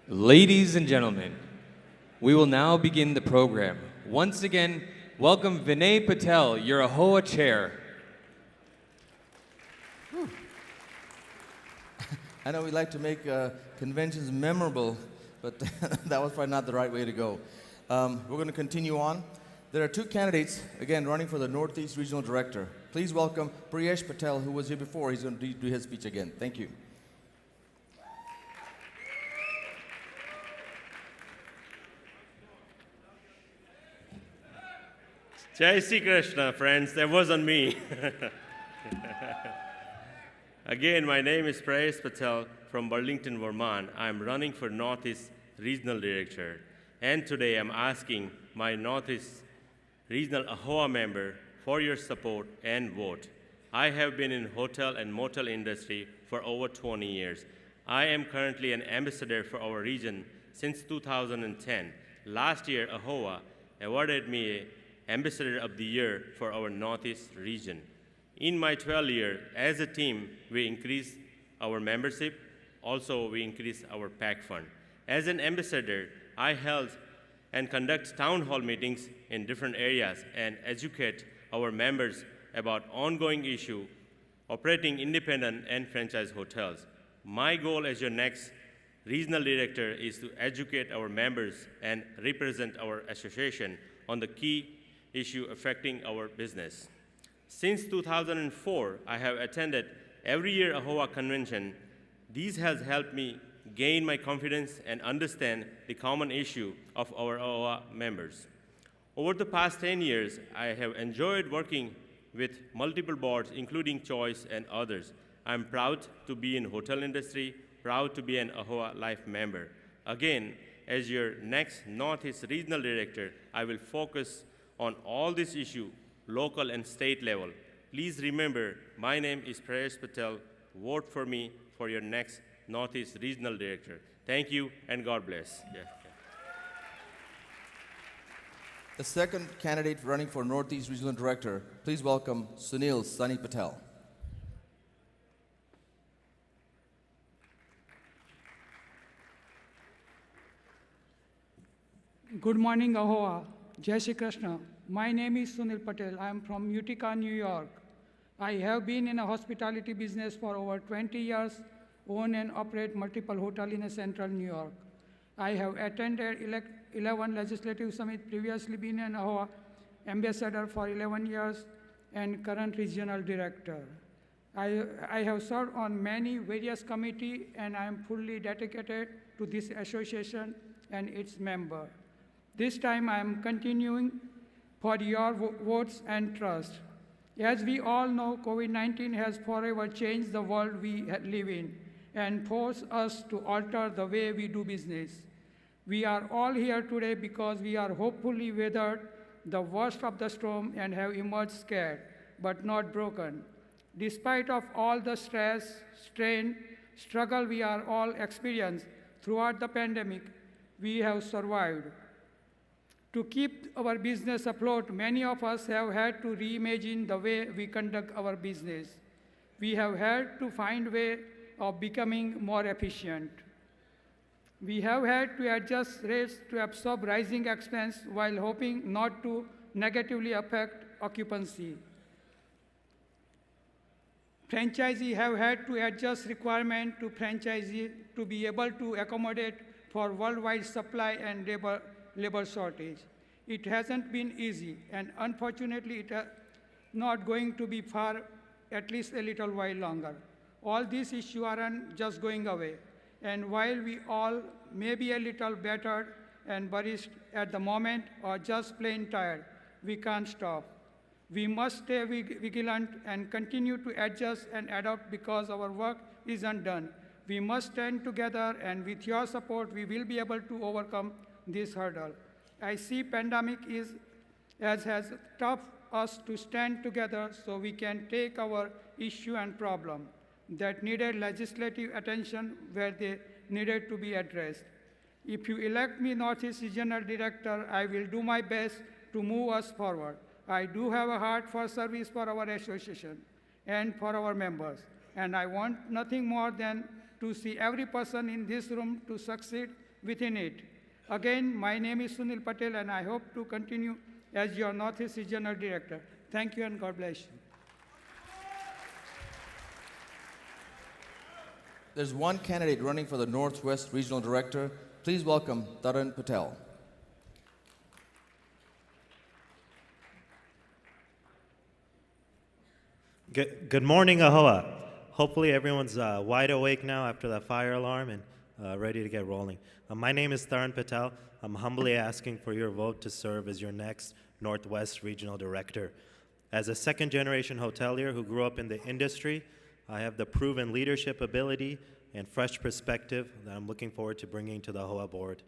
Ladies and gentlemen, we will now begin the program. Once again, welcome Vinay Patel, your AAHOA chair. I know we like to make conventions memorable, but that was probably not the right way to go. We're going to continue on. There are two candidates, again, running for the Northeast Regional Director. Please welcome Priyesh Patel, who was here before. He's going to do his speech again. Thank you. Jai Sri Krishna, friends. That wasn't me. Again, my name is Priyesh Patel from Burlington, Vermont. I'm running for Northeast Regional Director. And today I'm asking my Northeast Regional AAHOA member for your support and vote. I have been in hotel and motel industry for over 20 years. I am currently an ambassador for our region since 2010. Last year, AAHOA awarded me Ambassador of the Year for our Northeast region. In my 12 years, as a team, we increased our membership. Also, we increased our PAC fund. As an ambassador, I held and conduct town hall meetings in different areas and educate our members about ongoing issues operating independent and franchise hotels. My goal as your next regional director is to educate our members and represent our association on the key issue affecting our business. Since 2004, I have attended every year AAHOA convention. These has helped me gain my confidence and understand the common issue of our AAHOA members. Over the past 10 years, I have enjoyed working with multiple boards, including Choice and others. I'm proud to be in hotel industry, proud to be an AAHOA Life member. Again, as your next Northeast Regional Director, I will focus on all these issues, local and state level. Please remember, my name is Priyesh Patel. Vote for me for your next Northeast Regional Director. Thank you, and God bless. Yeah. The second candidate running for Northeast Regional Director, please welcome Sunil Sunny Patel. Good morning, AAHOA. Jai Shri Krishna. My name is Sunil Patel. I am from Utica, New York. I have been in a hospitality business for over 20 years, own and operate multiple hotels in central New York. I have attended 11 legislative summits, previously been an AAHOA ambassador for 11 years and current regional director. I have served on many various committees and I am fully dedicated to this association and its members. This time I am continuing for your votes and trust. As we all know, COVID-19 has forever changed the world we live in and forced us to alter the way we do business. We are all here today because we are hopefully weathered the worst of the storm and have emerged scared, but not broken. Despite of all the stress, strain, struggle we are all experienced throughout the pandemic, we have survived. To keep our business afloat, many of us have had to reimagine the way we conduct our business. We have had to find a way of becoming more efficient. We have had to adjust rates to absorb rising expense while hoping not to negatively affect occupancy. Franchisees have had to adjust requirements to franchisees to be able to accommodate for worldwide supply and labor shortage. It hasn't been easy, and unfortunately, it is not going to be for at least a little while longer. All these issues aren't just going away, and while we all may be a little battered and burst at the moment or just plain tired, we can't stop. We must stay vigilant and continue to adjust and adapt because our work isn't done. We must stand together, and with your support, we will be able to overcome this hurdle. I see pandemic has taught us to stand together so we can take our issue and problem that needed legislative attention where they needed to be addressed. If you elect me Northeast Regional Director, I will do my best to move us forward. I do have a heart for service for our association and for our members, and I want nothing more than to see every person in this room to succeed within it. Again, my name is Sunil Patel, and I hope to continue as your Northeast Regional Director. Thank you, and God bless you. There's one candidate running for the Northwest Regional Director. Please welcome Taran Patel. Good morning, AAHOA. Hopefully everyone's wide awake now after that fire alarm and ready to get rolling. My name is Taran Patel. I'm humbly asking for your vote to serve as your next Northwest Regional Director. As a second-generation hotelier who grew up in the industry, I have the proven leadership ability and fresh perspective that I'm looking forward to bringing to the AAHOA board.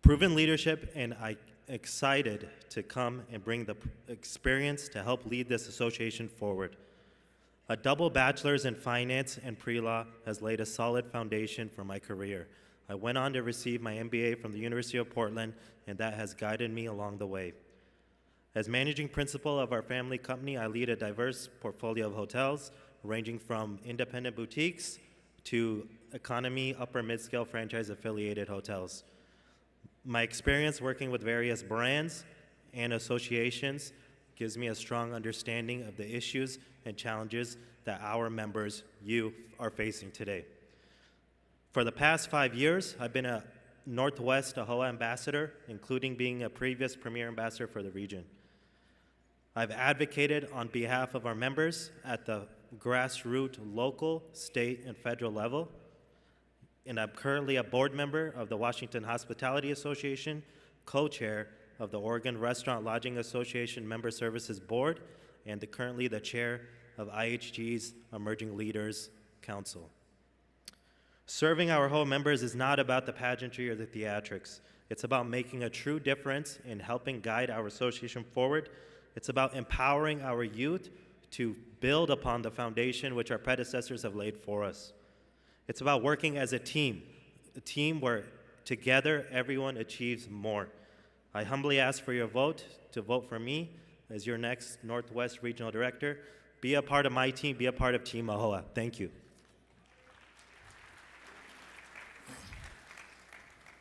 Proven leadership, and I'm excited to come and bring the experience to help lead this association forward. A double bachelor's in finance and pre-law has laid a solid foundation for my career. I went on to receive my MBA from the University of Portland, and that has guided me along the way. As managing principal of our family company, I lead a diverse portfolio of hotels, ranging from independent boutiques to economy, upper mid-scale franchise-affiliated hotels. My experience working with various brands and associations gives me a strong understanding of the issues and challenges that our members, you, are facing today. For the past 5 years, I've been a Northwest AAHOA ambassador, including being a previous premier ambassador for the region. I've advocated on behalf of our members at the grassroots, local, state, and federal level. And I'm currently a board member of the Washington Hospitality Association, co-chair of the Oregon Restaurant Lodging Association Member Services Board, and currently the chair of IHG's Emerging Leaders Council. Serving our AAHOA members is not about the pageantry or the theatrics. It's about making a true difference in helping guide our association forward. It's about empowering our youth to build upon the foundation which our predecessors have laid for us. It's about working as a team where together everyone achieves more. I humbly ask for your vote to vote for me as your next Northwest Regional Director. Be a part of my team, be a part of Team AAHOA. Thank you.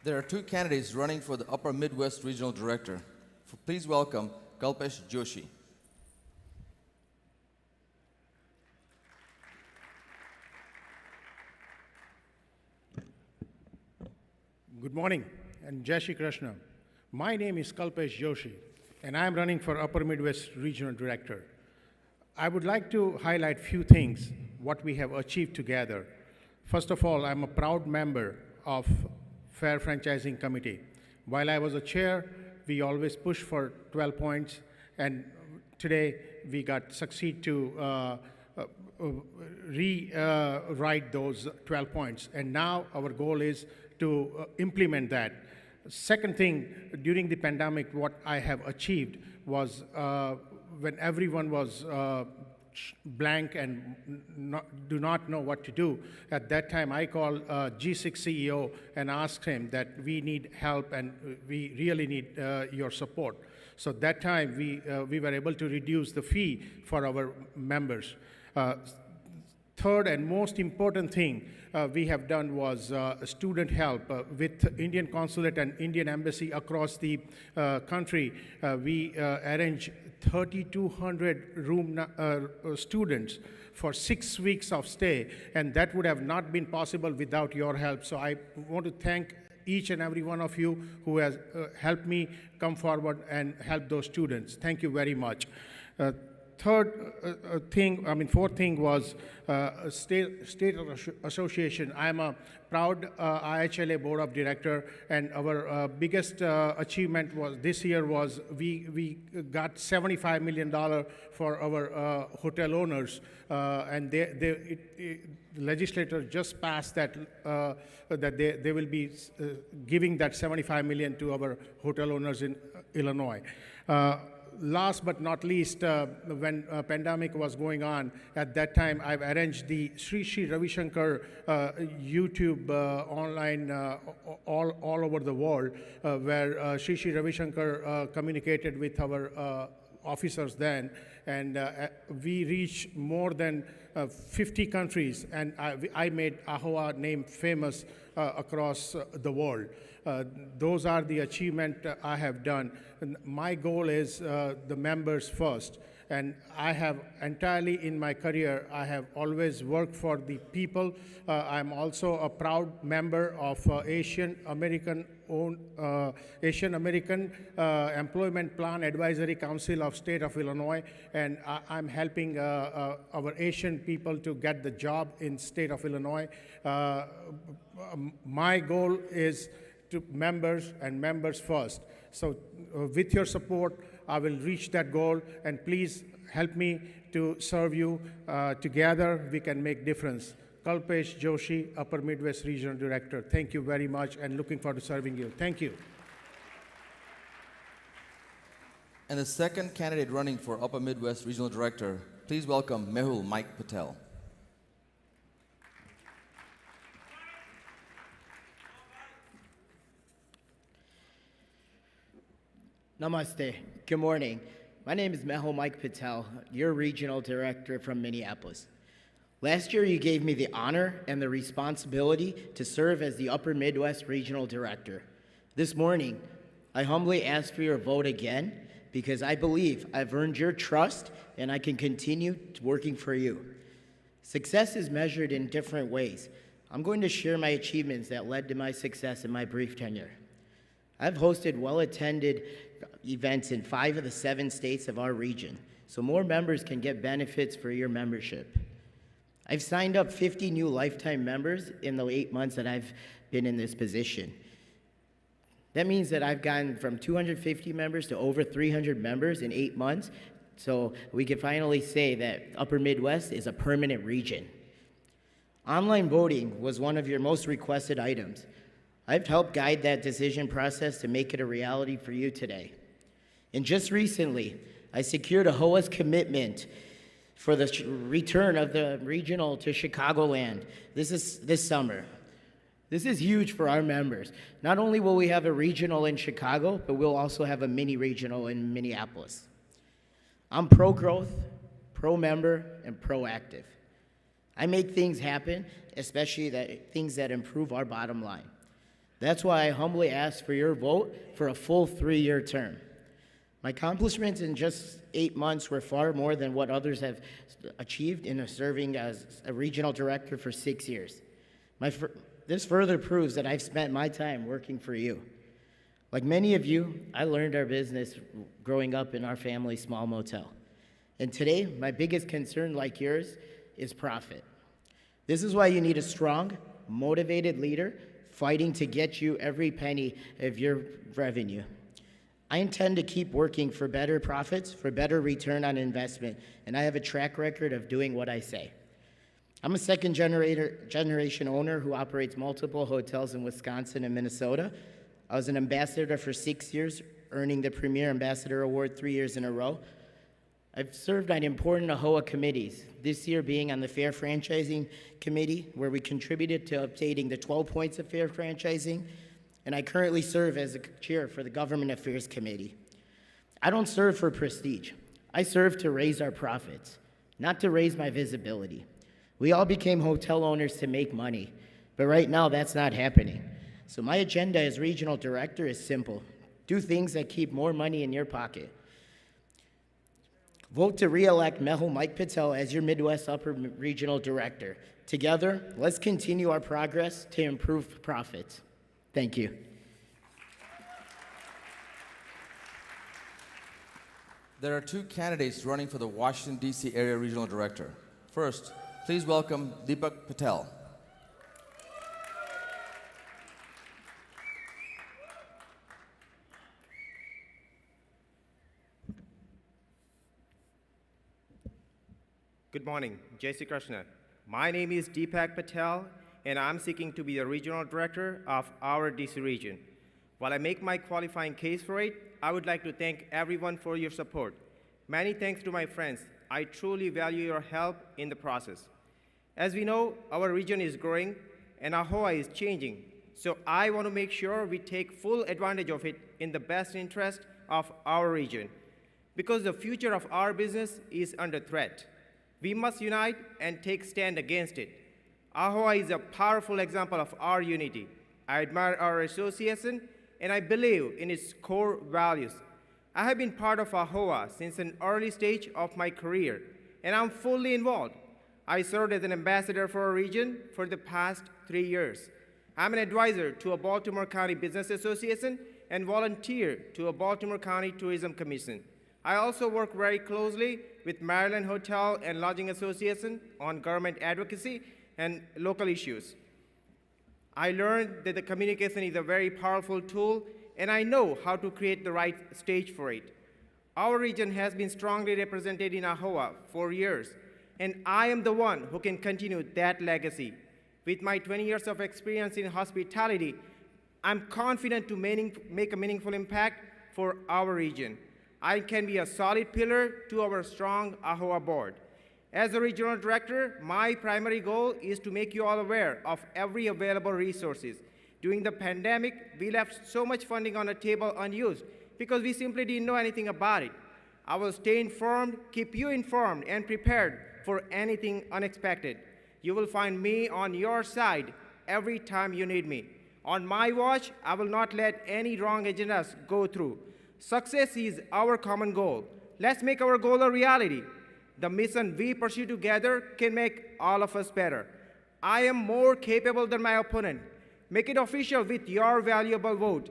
There are two candidates running for the Upper Midwest Regional Director. Please welcome Kalpesh Joshi. Good morning, and Jai Shri Krishna. My name is Kalpesh Joshi, and I am running for Upper Midwest Regional Director. I would like to highlight few things, what we have achieved together. First of all, I'm a proud member of Fair Franchising Committee. While I was a chair, we always pushed for 12 points, and today we got succeed to rewrite those 12 points. And now our goal is to implement that. Second thing, during the pandemic, what I have achieved was when everyone was blank and do not know what to do, at that time I called G6 CEO and asked him that we need help and we really need your support. So that time we were able to reduce the fee for our members. Third and most important thing we have done was student help. With Indian Consulate and Indian Embassy across the country, we arranged 3,200 room students for 6 weeks of stay, and that would have not been possible without your help. So I want to thank each and every one of you who has helped me come forward and help those students. Thank you very much. Fourth thing was state association. I'm a proud IHLA board of director, and our biggest achievement was this year was we got $75 million for our hotel owners, and the legislature just passed that that they will be giving that $75 million to our hotel owners in Illinois. Last but not least, when pandemic was going on, at that time I've arranged the Sri Sri Ravi Shankar YouTube online all over the world, where Sri Sri Ravi Shankar communicated with our officers then, and we reached more than 50 countries, and I made AHOA name famous across the world. Those are the achievements I have done. And my goal is the members first. And I have entirely in my career, I have always worked for the people. I'm also a proud member of Asian American Employment Plan Advisory Council of State of Illinois, and I'm helping our Asian people to get the job in state of Illinois. My goal is to members and members first. So with your support, I will reach that goal, and please help me to serve you. Together, we can make difference. Kalpesh Joshi, Upper Midwest Regional Director. Thank you very much, and looking forward to serving you. Thank you. And the second candidate running for Upper Midwest Regional Director, please welcome Mehul Mike Patel. Namaste. Good morning. My name is Mehul Mike Patel, your regional director from Minneapolis. Last year, you gave me the honor and the responsibility to serve as the Upper Midwest Regional Director. This morning, I humbly ask for your vote again because I believe I've earned your trust and I can continue working for you. Success is measured in different ways. I'm going to share my achievements that led to my success in my brief tenure. I've hosted well-attended events in 5 of the 7 states of our region, so more members can get benefits for your membership. I've signed up 50 new lifetime members in the 8 months that I've been in this position. That means that I've gone from 250 members to over 300 members in 8 months, so we can finally say that Upper Midwest is a permanent region. Online voting was one of your most requested items. I've helped guide that decision process to make it a reality for you today. And just recently, I secured AAHOA's commitment for the return of the regional to Chicagoland this summer. This is huge for our members. Not only will we have a regional in Chicago, but we'll also have a mini regional in Minneapolis. I'm pro-growth, pro-member, and proactive. I make things happen, especially things that improve our bottom line. That's why I humbly ask for your vote for a full 3-year term. My accomplishments in just 8 months were far more than what others have achieved in serving as a regional director for 6 years. This further proves that I've spent my time working for you. Like many of you, I learned our business growing up in our family's small motel. And today, my biggest concern, like yours, is profit. This is why you need a strong, motivated leader fighting to get you every penny of your revenue. I intend to keep working for better profits, for better return on investment, and I have a track record of doing what I say. I'm a second-generation owner who operates multiple hotels in Wisconsin and Minnesota. I was an ambassador for 6 years, earning the Premier Ambassador Award 3 years in a row. I've served on important AAHOA committees, this year being on the Fair Franchising Committee, where we contributed to updating the 12 points of fair franchising, and I currently serve as a chair for the Government Affairs Committee. I don't serve for prestige. I serve to raise our profits, not to raise my visibility. We all became hotel owners to make money, but right now that's not happening. So my agenda as regional director is simple. Do things that keep more money in your pocket. Vote to re-elect Mehul Mike Patel as your Midwest Upper Regional Director. Together, let's continue our progress to improve profits. Thank you. There are 2 candidates running for the Washington, D.C. Area Regional Director. First, please welcome Deepak Patel. Good morning, Jai Shri Krishna. My name is Deepak Patel, and I'm seeking to be the regional director of our DC region. While I make my qualifying case for it, I would like to thank everyone for your support. Many thanks to my friends. I truly value your help in the process. As we know, our region is growing and AAHOA is changing. So I want to make sure we take full advantage of it in the best interest of our region. because the future of our business is under threat. We must unite and take stand against it. AAHOA is a powerful example of our unity. I admire our association, and I believe in its core values. I have been part of AAHOA since an early stage of my career, and I'm fully involved. I served as an ambassador for our region for the past 3 years. I'm an advisor to a Baltimore County Business Association and volunteer to a Baltimore County Tourism Commission. I also work very closely with Maryland Hotel and Lodging Association on government advocacy and local issues. I learned that the communication is a very powerful tool, and I know how to create the right stage for it. Our region has been strongly represented in AAHOA for years, and I am the one who can continue that legacy. With my 20 years of experience in hospitality, I'm confident to make a meaningful impact for our region. I can be a solid pillar to our strong AAHOA board. As a regional director, my primary goal is to make you all aware of every available resources. During the pandemic, we left so much funding on the table unused because we simply didn't know anything about it. I will stay informed, keep you informed, and prepared for anything unexpected. You will find me on your side every time you need me. On my watch, I will not let any wrong agendas go through. Success is our common goal. Let's make our goal a reality. The mission we pursue together can make all of us better. I am more capable than my opponent. Make it official with your valuable vote.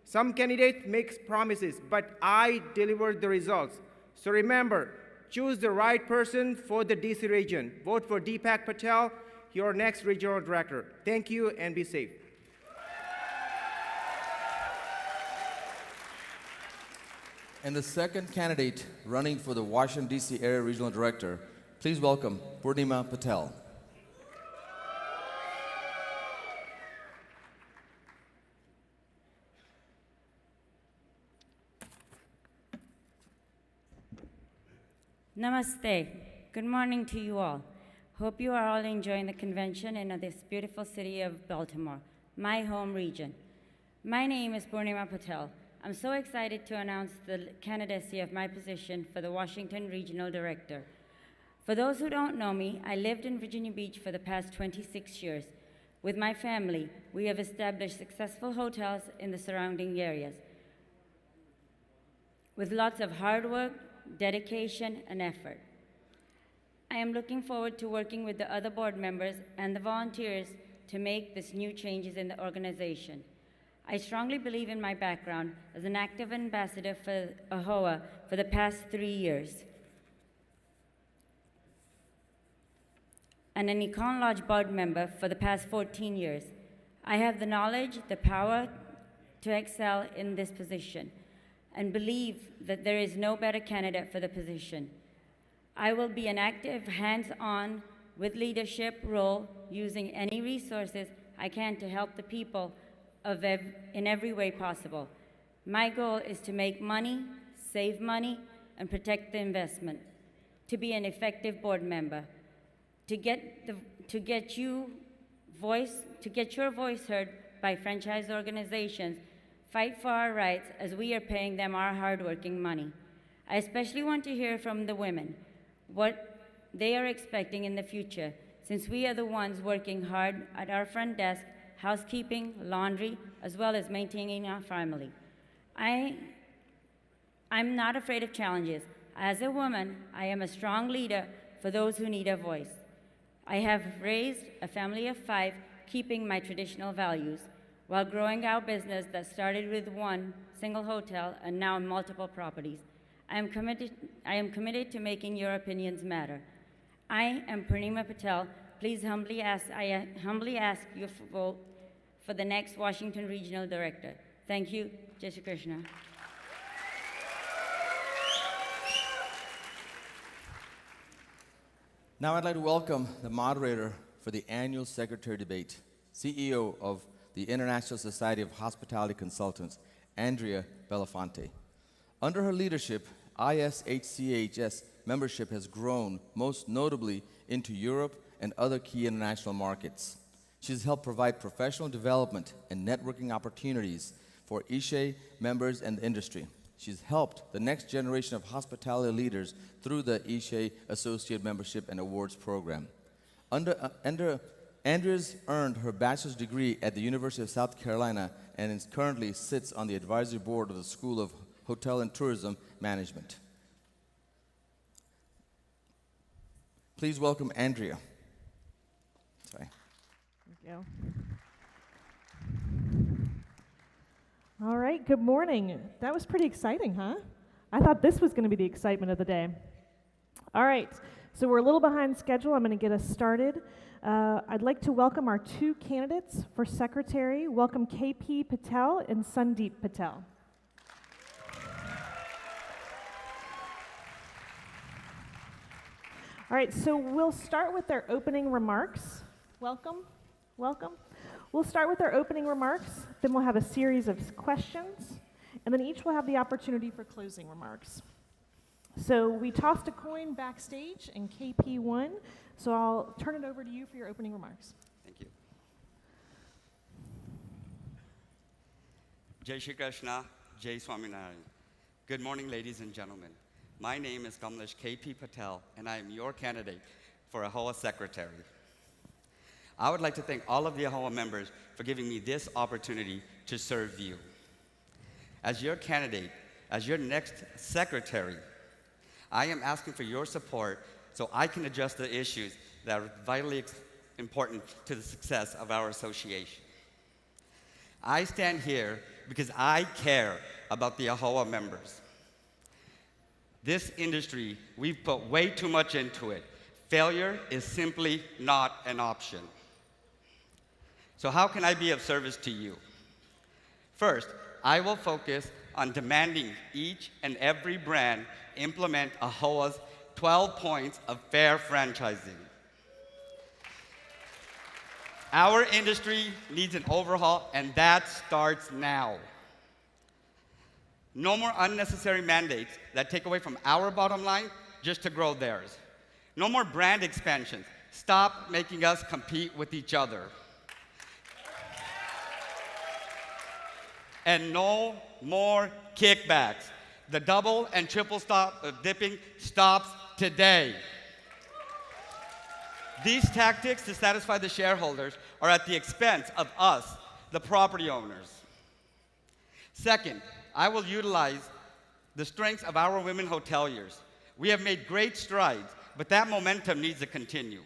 Some candidates make promises, but I deliver the results. So remember, choose the right person for the DC region. Vote for Deepak Patel, your next regional director. Thank you and be safe. And the second candidate running for the Washington, D.C. Area Regional Director, please welcome Purnima Patel. Namaste. Good morning to you all. Hope you are all enjoying the convention in this beautiful city of Baltimore, my home region. My name is Purnima Patel. I'm so excited to announce the candidacy of my position for the Washington Regional Director. For those who don't know me, I lived in Virginia Beach for the past 26 years. With my family, we have established successful hotels in the surrounding areas. With lots of hard work, dedication, and effort. I am looking forward to working with the other board members and the volunteers to make these new changes in the organization. I strongly believe in my background as an active ambassador for AAHOA for the past 3 years, and an Econ Lodge board member for the past 14 years. I have the knowledge, the power to excel in this position, and believe that there is no better candidate for the position. I will be an active, hands-on, with leadership role, using any resources I can to help the people in every way possible. My goal is to make money, save money, and protect the investment, to be an effective board member, to get your voice heard by franchise organizations, fight for our rights as we are paying them our hardworking money. I especially want to hear from the women what they are expecting in the future, since we are the ones working hard at our front desk, housekeeping, laundry, as well as maintaining our family. I'm not afraid of challenges. As a woman, I am a strong leader for those who need a voice. I have raised a family of 5, keeping my traditional values, while growing our business that started with one single hotel and now multiple properties. I am committed to making your opinions matter. I am Purnima Patel. Please I humbly ask you for vote for the next Washington Regional Director. Thank you. Jai Shri Krishna. Now I'd like to welcome the moderator for the annual secretary debate, CEO of the International Society of Hospitality Consultants, Andrea Belafonte. Under her leadership, ISHCHS membership has grown, most notably into Europe and other key international markets. She's helped provide professional development and networking opportunities for ISHE members and the industry. She's helped the next generation of hospitality leaders through the AAHOA Associate Membership and Awards Program. Andrea's earned her bachelor's degree at the University of South Carolina and currently sits on the advisory board of the School of Hotel and Tourism Management. Please welcome Andrea. Sorry. Thank you. All right, good morning. That was pretty exciting, huh? I thought this was going to be the excitement of the day. All right, so we're a little behind schedule. I'm going to get us started. I'd like to welcome our two candidates for secretary. Welcome KP Patel and Sandeep Patel. All right, so we'll start with their opening remarks. Welcome, welcome. We'll start with their opening remarks, then we'll have a series of questions, and then each will have the opportunity for closing remarks. So we tossed a coin backstage, and KP won, so I'll turn it over to you for your opening remarks. Thank you. Jai Shri Krishna, Jai Swaminarayan. Good morning, ladies and gentlemen. My name is Kamlesh KP Patel, and I am your candidate for AAHOA Secretary. I would like to thank all of the AAHOA members for giving me this opportunity to serve you. As your candidate, as your next secretary, I am asking for your support so I can address the issues that are vitally important to the success of our association. I stand here because I care about the AAHOA members. This industry, we've put way too much into it. Failure is simply not an option. So how can I be of service to you? First, I will focus on demanding each and every brand implement AAHOA's 12 points of fair franchising. Our industry needs an overhaul, and that starts now. No more unnecessary mandates that take away from our bottom line just to grow theirs. No more brand expansions. Stop making us compete with each other. And no more kickbacks. The double and triple dipping stops today. These tactics to satisfy the shareholders are at the expense of us, the property owners. Second, I will utilize the strengths of our women hoteliers. We have made great strides, but that momentum needs to continue.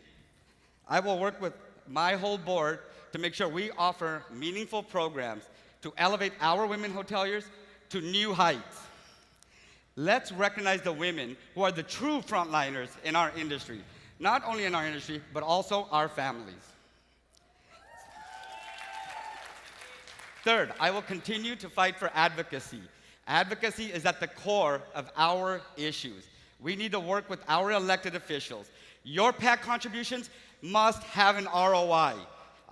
I will work with my whole board to make sure we offer meaningful programs to elevate our women hoteliers to new heights. Let's recognize the women who are the true frontliners in our industry, not only in our industry, but also our families. Third, I will continue to fight for advocacy. Advocacy is at the core of our issues. We need to work with our elected officials. Your PAC contributions must have an ROI.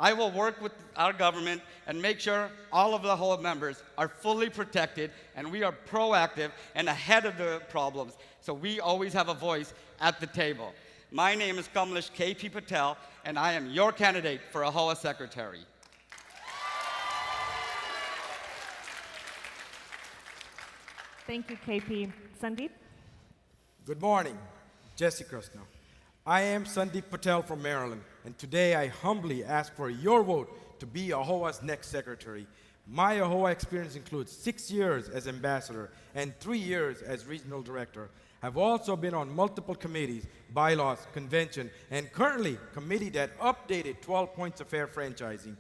I will work with our government and make sure all of the AAHOA members are fully protected and we are proactive and ahead of the problems, so we always have a voice at the table. My name is Kamlesh KP Patel, and I am your candidate for AAHOA Secretary. Thank you, KP. Sandeep? Good morning, Jai Shri Krishna. I am Sandeep Patel from Maryland, and today I humbly ask for your vote to be AAHOA's next secretary. My AAHOA experience includes 6 years as ambassador and 3 years as regional director. I've also been on multiple committees, bylaws, convention, and currently committee that updated 12 points of fair franchising.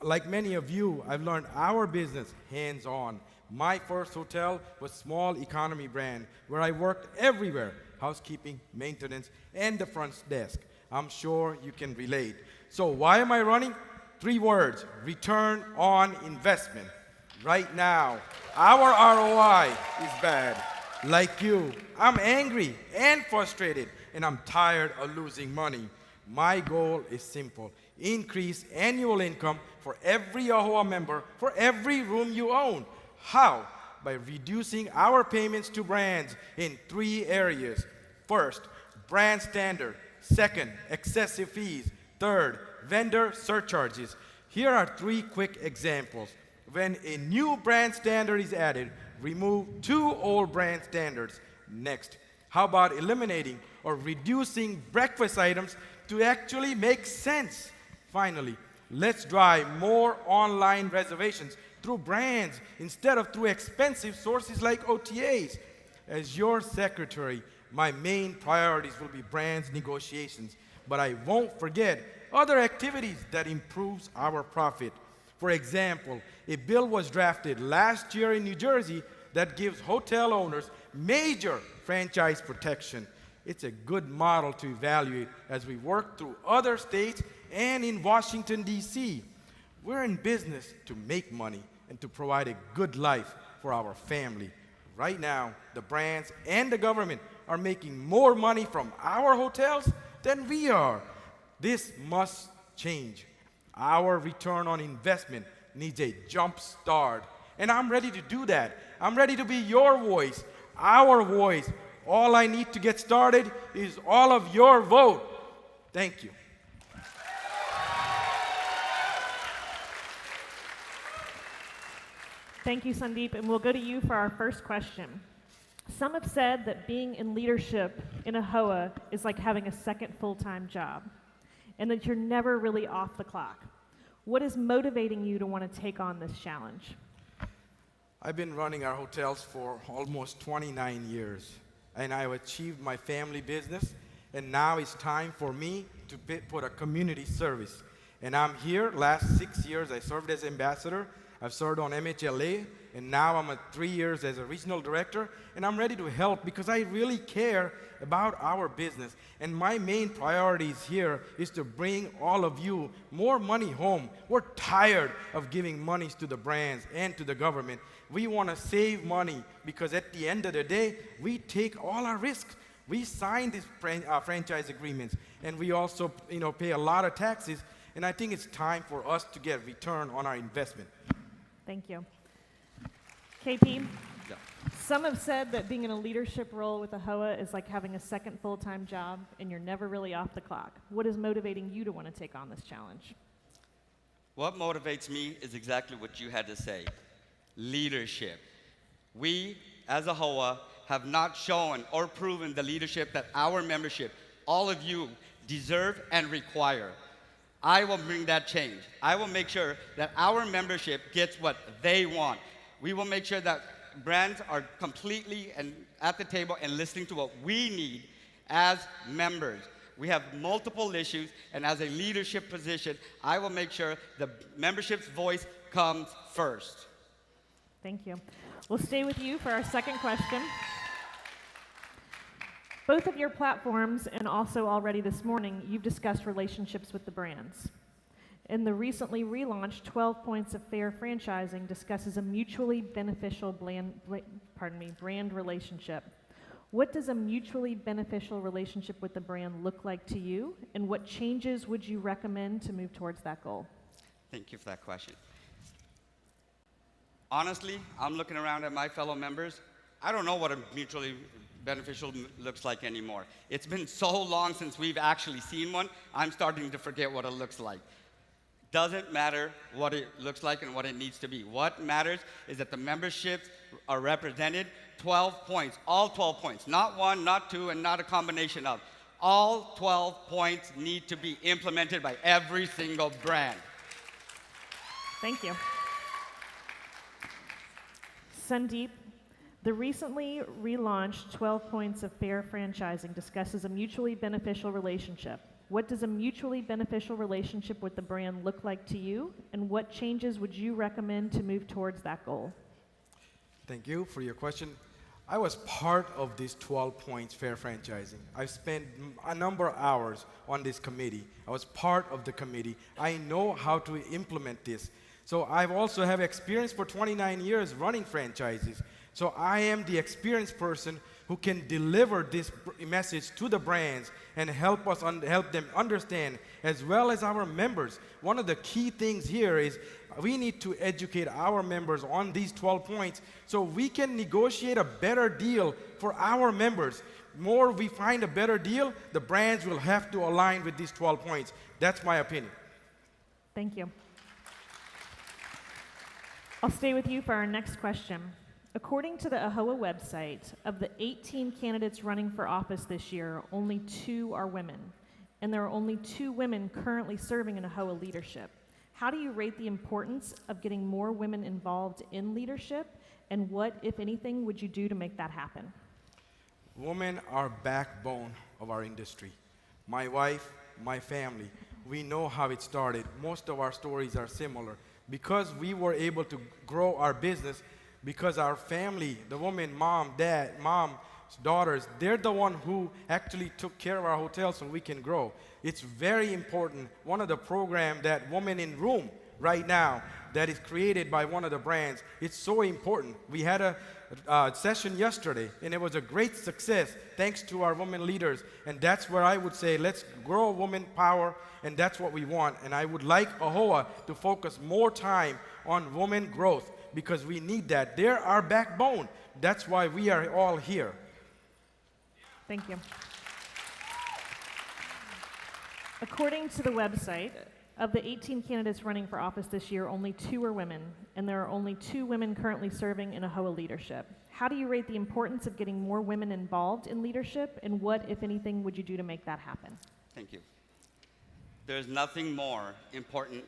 Like many of you, I've learned our business hands-on. My first hotel was small economy brand where I worked everywhere, housekeeping, maintenance, and the front desk. I'm sure you can relate. So why am I running? 3 words, return on investment. Right now, our ROI is bad. Like you, I'm angry and frustrated, and I'm tired of losing money. My goal is simple. Increase annual income for every AAHOA member for every room you own. How? By reducing our payments to brands in 3 areas. First, brand standard. Second, excessive fees. Third, vendor surcharges. Here are 3 quick examples. When a new brand standard is added, remove 2 old brand standards. Next, how about eliminating or reducing breakfast items to actually make sense? Finally, let's drive more online reservations through brands instead of through expensive sources like OTAs. As your secretary, my main priorities will be brands negotiations, but I won't forget other activities that improves our profit. For example, a bill was drafted last year in New Jersey that gives hotel owners major franchise protection. It's a good model to evaluate as we work through other states and in Washington, D.C. We're in business to make money and to provide a good life for our family. Right now, the brands and the government are making more money from our hotels than we are. This must change. Our return on investment needs a jump start. And I'm ready to do that. I'm ready to be your voice, our voice. All I need to get started is all of your vote. Thank you. Thank you, Sandeep, and we'll go to you for our first question. Some have said that being in leadership in AAHOA is like having a second full-time job, and that you're never really off the clock. What is motivating you to want to take on this challenge? I've been running our hotels for almost 29 years, and I've achieved my family business, and now it's time for me to put a community service. And I'm here. Last 6 years, I served as ambassador. I've served on MHLA, and now I'm at 3 years as a regional director, and I'm ready to help because I really care about our business. And my main priorities here is to bring all of you more money home. We're tired of giving monies to the brands and to the government. We want to save money because at the end of the day, we take all our risks. We sign these franchise agreements, and we also pay a lot of taxes, and I think it's time for us to get return on our investment. Thank you. KP, Yeah. some have said that being in a leadership role with AAHOA is like having a second full-time job and you're never really off the clock. What is motivating you to want to take on this challenge? What motivates me is exactly what you had to say, leadership. We, as AAHOA, have not shown or proven the leadership that our membership, all of you, deserve and require. I will bring that change. I will make sure that our membership gets what they want. We will make sure that brands are completely and at the table and listening to what we need as members. We have multiple issues, and as a leadership position, I will make sure the membership's voice comes first. Thank you. We'll stay with you for our second question. Both of your platforms, and also already this morning, you've discussed relationships with the brands. And the recently relaunched 12 Points of Fair Franchising discusses a mutually beneficial brand relationship. What does a mutually beneficial relationship with the brand look like to you, and what changes would you recommend to move towards that goal? Thank you for that question. Honestly, I'm looking around at my fellow members. I don't know what a mutually beneficial looks like anymore. It's been so long since we've actually seen one, I'm starting to forget what it looks like. Doesn't matter what it looks like and what it needs to be. What matters is that the memberships are represented 12 points, all 12 points, not one, not two, and not a combination of. All 12 points need to be implemented by every single brand. Thank you. Sandeep, the recently relaunched 12 Points of Fair Franchising discusses a mutually beneficial relationship. What does a mutually beneficial relationship with the brand look like to you, and what changes would you recommend to move towards that goal? Thank you for your question. I was part of this 12 Points Fair Franchising. I've spent a number of hours on this committee. I was part of the committee. I know how to implement this. So I've also have experience for 29 years running franchises. So I am the experienced person who can deliver this message to the brands and help them understand, as well as our members. One of the key things here is we need to educate our members on these 12 points so we can negotiate a better deal for our members. More we find a better deal, the brands will have to align with these 12 points. That's my opinion. Thank you. I'll stay with you for our next question. According to the AAHOA website, of the 18 candidates running for office this year, only 2 are women, and there are only 2 women currently serving in AAHOA leadership. How do you rate the importance of getting more women involved in leadership, and what, if anything, would you do to make that happen? Women are backbone of our industry. My wife, my family, we know how it started. Most of our stories are similar. Because we were able to grow our business, because our family, the woman, mom, dad, mom's daughters, they're the one who actually took care of our hotel so we can grow. It's very important. One of the programs that Women in Room right now that is created by one of the brands, it's so important. We had a session yesterday, and it was a great success thanks to our women leaders. And that's where I would say, let's grow women power, and that's what we want. And I would like AAHOA to focus more time on women growth because we need that. They're our backbone. That's why we are all here. Thank you. According to the website, of the 18 candidates running for office this year, only 2 are women, and there are only 2 women currently serving in AAHOA leadership. How do you rate the importance of getting more women involved in leadership, and what, if anything, would you do to make that happen? Thank you. There's nothing more important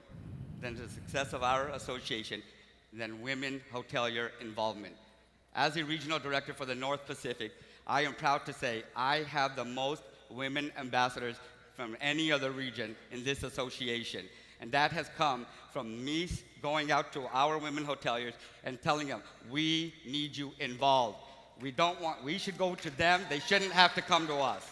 than the success of our association than women hotelier involvement. As a regional director for the North Pacific, I am proud to say I have the most women ambassadors from any other region in this association. And that has come from me going out to our women hoteliers and telling them, we need you involved. We should go to them, they shouldn't have to come to us.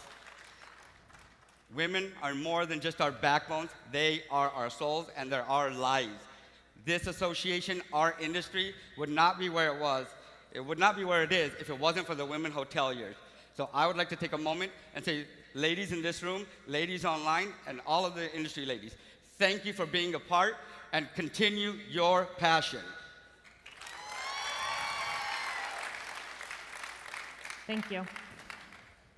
Women are more than just our backbones, they are our souls and they're our lives. This association, our industry, would not be where it was, it would not be where it is if it wasn't for the women hoteliers. So I would like to take a moment and say, ladies in this room, ladies online, and all of the industry ladies, thank you for being a part and continue your passion. Thank you.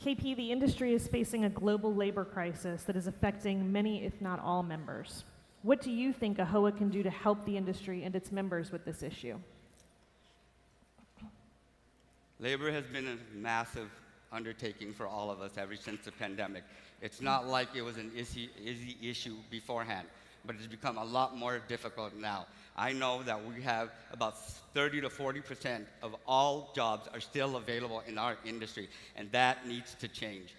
KP, the industry is facing a global labor crisis that is affecting many, if not all, members. What do you think AAHOA can do to help the industry and its members with this issue? Labor has been a massive undertaking for all of us ever since the pandemic. It's not like it was an easy issue beforehand, but it's become a lot more difficult now. I know that we have about 30 to 40% of all jobs are still available in our industry, and that needs to change.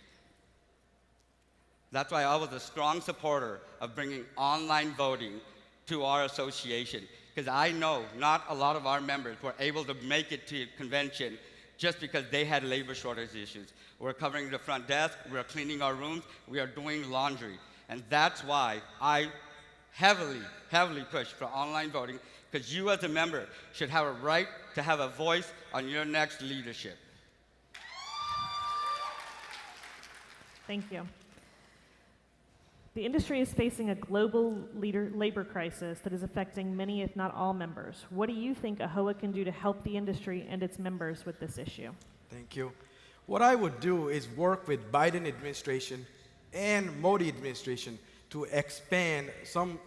That's why I was a strong supporter of bringing online voting to our association, because I know not a lot of our members were able to make it to convention just because they had labor shortage issues. We're covering the front desk, we're cleaning our rooms, we are doing laundry. And that's why I heavily push for online voting, because you as a member should have a right to have a voice on your next leadership. Thank you. The industry is facing a global labor crisis that is affecting many, if not all, members. What do you think AAHOA can do to help the industry and its members with this issue? Thank you. What I would do is work with Biden administration and Modi administration to expand some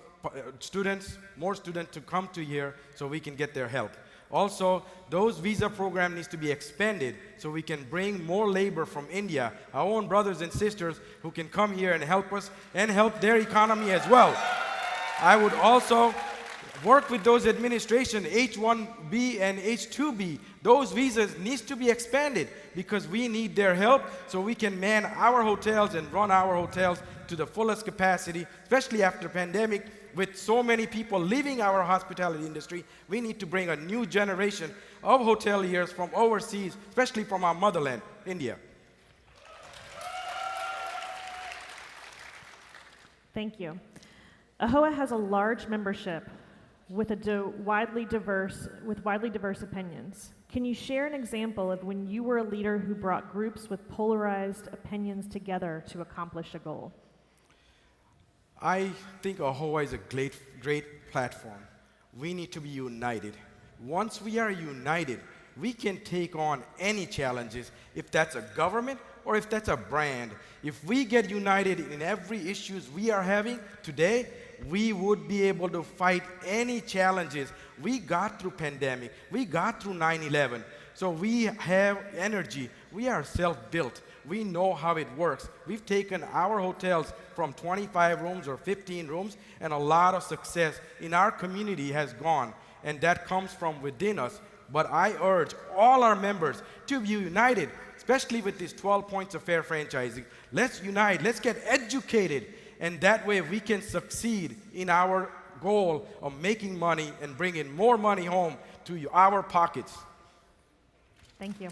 more students to come to here so we can get their help. Also, those visa program needs to be expanded so we can bring more labor from India, our own brothers and sisters who can come here and help us and help their economy as well. I would also work with those administration, H-1B and H-2B. Those visas needs to be expanded because we need their help so we can man our hotels and run our hotels to the fullest capacity, especially after pandemic. With so many people leaving our hospitality industry, we need to bring a new generation of hoteliers from overseas, especially from our motherland, India. Thank you. AAHOA has a large membership with widely diverse opinions. Can you share an example of when you were a leader who brought groups with polarized opinions together to accomplish a goal? I think AAHOA is a great platform. We need to be united. Once we are united, we can take on any challenges, if that's a government or if that's a brand. If we get united in every issues we are having today, we would be able to fight any challenges. We got through pandemic, we got through 9/11. So we have energy. We are self-built. We know how it works. We've taken our hotels from 25 rooms or 15 rooms, and a lot of success in our community has gone, and that comes from within us. But I urge all our members to be united, especially with these 12 points of fair franchising. Let's unite, let's get educated, and that way we can succeed in our goal of making money and bringing more money home to our pockets. Thank you.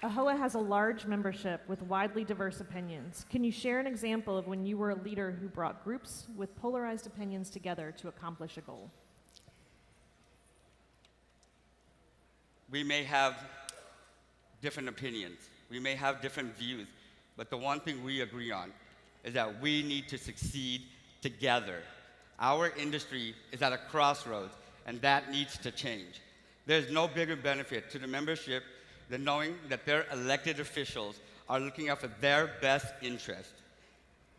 AAHOA has a large membership with widely diverse opinions. Can you share an example of when you were a leader who brought groups with polarized opinions together to accomplish a goal? We may have different opinions. We may have different views. But the one thing we agree on is that we need to succeed together. Our industry is at a crossroads, and that needs to change. There's no bigger benefit to the membership than knowing that their elected officials are looking out for their best interest.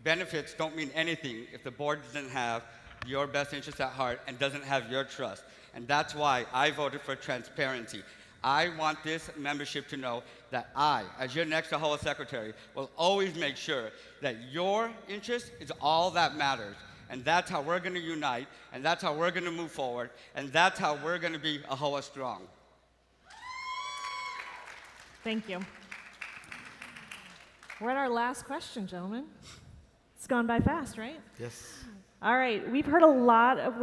Benefits don't mean anything if the board doesn't have your best interest at heart and doesn't have your trust. And that's why I voted for transparency. I want this membership to know that I, as your next AAHOA secretary, will always make sure that your interest is all that matters. And that's how we're going to unite, and that's how we're going to move forward, and that's how we're going to be AAHOA strong. Thank you. We're at our last question, gentlemen. It's gone by fast, right? Yes. All right, we've heard a lot of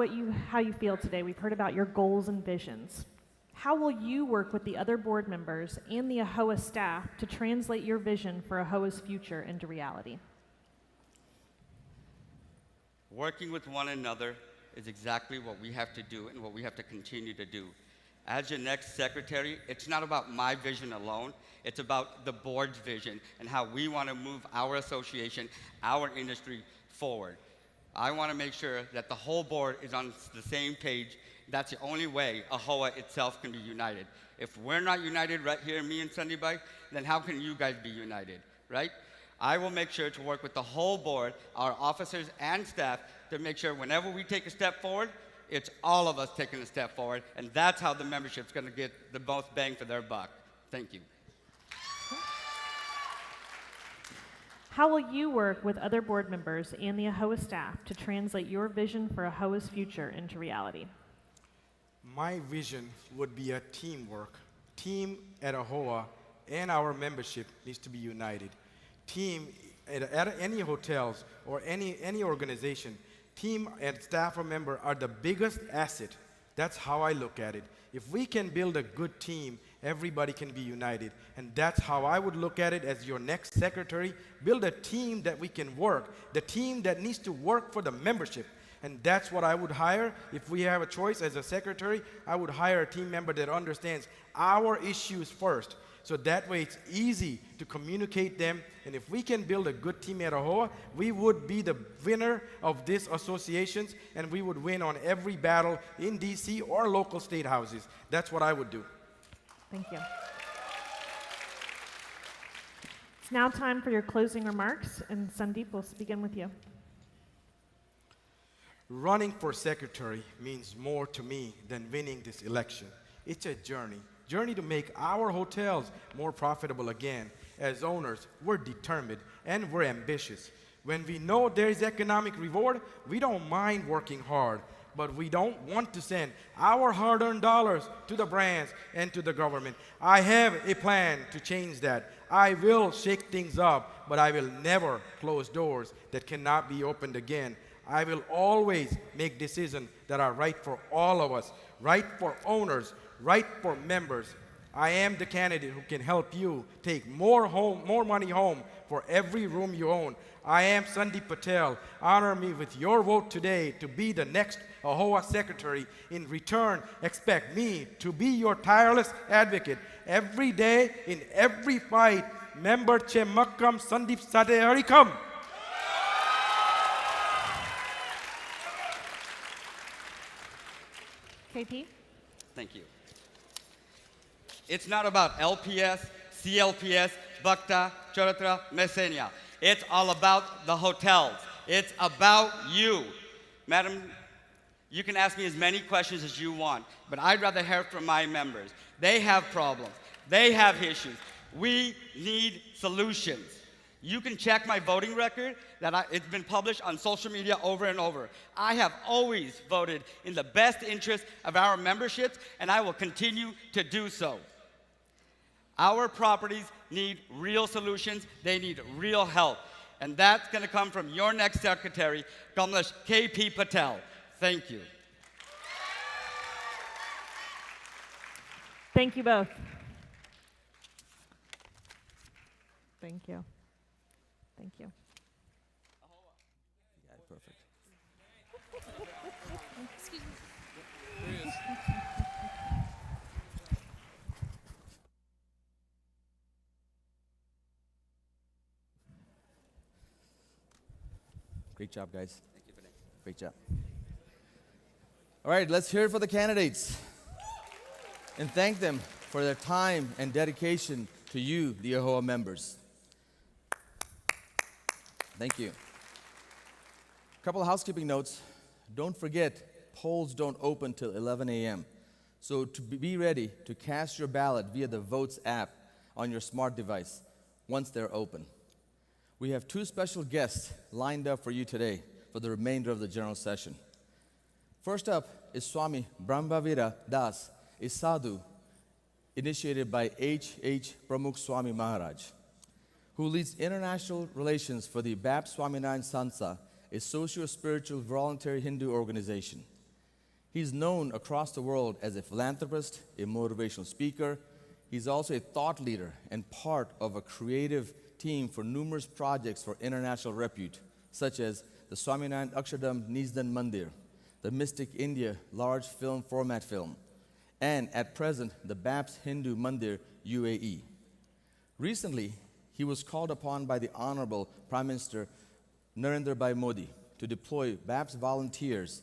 how you feel today. We've heard about your goals and visions. How will you work with the other board members and the AAHOA staff to translate your vision for AAHOA's future into reality? Working with one another is exactly what we have to do and what we have to continue to do. As your next secretary, it's not about my vision alone. It's about the board's vision and how we want to move our association, our industry forward. I want to make sure that the whole board is on the same page. That's the only way AAHOA itself can be united. If we're not united right here, me and Sunday Bike, then how can you guys be united, right? I will make sure to work with the whole board, our officers and staff, to make sure whenever we take a step forward, it's all of us taking a step forward, and that's how the membership's going to get the most bang for their buck. Thank you. How will you work with other board members and the AAHOA staff to translate your vision for AAHOA's future into reality? My vision would be a teamwork. Team at AAHOA and our membership needs to be united. Team at any hotels or any organization, team and staff or member are the biggest asset. That's how I look at it. If we can build a good team, everybody can be united. And that's how I would look at it as your next secretary. Build a team that we can work, the team that needs to work for the membership. And that's what I would hire. If we have a choice as a secretary, I would hire a team member that understands our issues first. So that way it's easy to communicate them. And if we can build a good team at AAHOA, we would be the winner of these associations, and we would win on every battle in DC or local state houses. That's what I would do. Thank you. It's now time for your closing remarks, and Sandeep, we'll begin with you. Running for secretary means more to me than winning this election. It's a journey to make our hotels more profitable again. As owners, we're determined and we're ambitious. When we know there is economic reward, we don't mind working hard, but we don't want to send our hard-earned dollars to the brands and to the government. I have a plan to change that. I will shake things up, but I will never close doors that cannot be opened again. I will always make decisions that are right for all of us, right for owners, right for members. I am the candidate who can help you take more money home for every room you own. I am Sandeep Patel. Honor me with your vote today to be the next AAHOA secretary. In return, expect me to be your tireless advocate. Every day, in every fight, member Chemakkam Sandeep Sate Harikam. KP? Thank you. It's not about LPS, CLPS, Bhakta, Charatra, Messenia. It's all about the hotels. It's about you. Madam You can ask me as many questions as you want, but I'd rather hear from my members. They have problems. They have issues. We need solutions. You can check my voting record it's been published on social media over and over. I have always voted in the best interest of our memberships, and I will continue to do so. Our properties need real solutions. They need real help. And that's going to come from your next secretary, Kamlesh K.P. Patel. Thank you. Thank you both. Thank you. Thank you. Yeah, perfect. Excuse me. Great job, guys. Thank you, Vinay. Great job. All right, let's hear it for the candidates. And thank them for their time and dedication to you, the AAHOA members. Thank you. A couple of housekeeping notes. Don't forget, polls don't open till 11 a.m. So to be ready to cast your ballot via the Votes app on your smart device once they're open. We have two special guests lined up for you today for the remainder of the general session. First up is Swami Brahmavira Das, a sadhu initiated by H. Pramukh Swami Maharaj, who leads international relations for the Bap Swaminarayan Sansa, a socio-spiritual voluntary Hindu organization. He's known across the world as a philanthropist, a motivational speaker. He's also a thought leader and part of a creative team for numerous projects for international repute, such as the Swaminarayan Akshardham Nizdan Mandir, the Mystic India large film format film, and at present, the BAPS Hindu Mandir, UAE. Recently, he was called upon by the Honorable Prime Minister Narendra Bhai Modi to deploy BAPS volunteers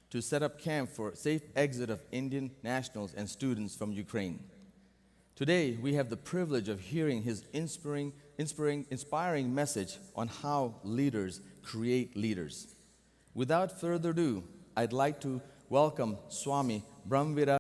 to set up camp for safe exit of Indian nationals and students from Ukraine. Today, we have the privilege of hearing his inspiring message on how leaders create leaders. Without further ado, I'd like to welcome Swami Brahmavira